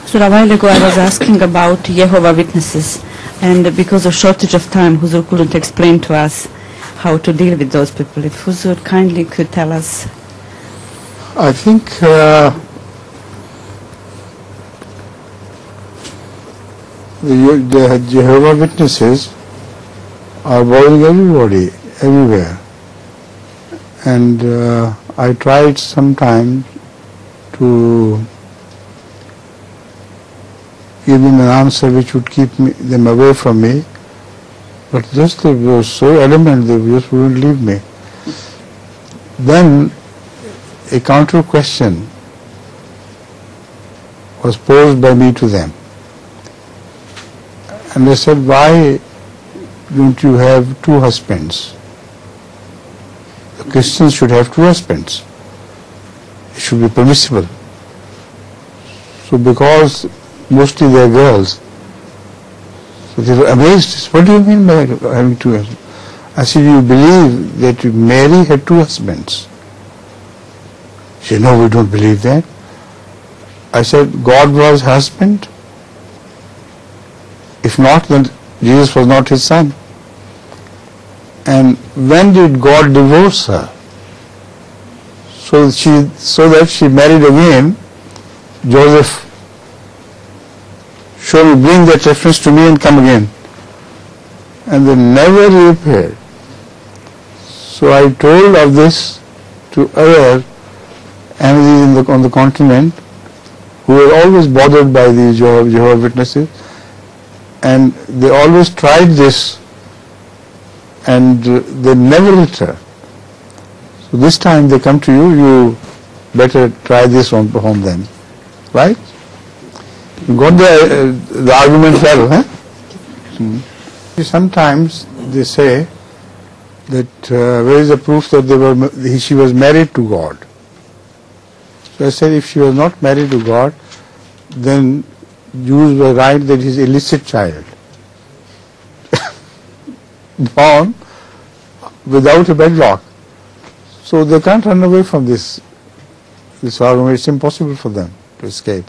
So a while ago I was asking about Jehovah Witnesses, and because of shortage of time, Huzur couldn't explain to us how to deal with those people. If Huzur kindly could tell us. I think the Jehovah Witnesses are bothering everybody, everywhere. And I tried sometime to give them an answer which would keep them away from me, but just they were so adamant, they just wouldn't leave me. Then a counter question was posed by me to them. And they said, why don't you have two husbands? The Christians should have two husbands. It should be permissible. So because mostly they are girls, so they were amazed. What do you mean by having two husbands? I said, you believe that Mary had two husbands? She said, no, we don't believe that. I said, God was husband? If not, then Jesus was not his son. And when did God divorce her? So that she married again Joseph. Surely bring that reference to me and come again. And they never reappeared. So I told of this to other Ahmadis on the continent who were always bothered by the Jehovah Witnesses, and they always tried this and they never returned. So this time they come to you, you better try this on them. Right? You got the argument well, huh? Sometimes they say that where is the proof that she was married to God? So I said, if she was not married to God, then Jews were right that he's illicit child, born without a bedrock. So they can't run away from this argument. It's impossible for them to escape.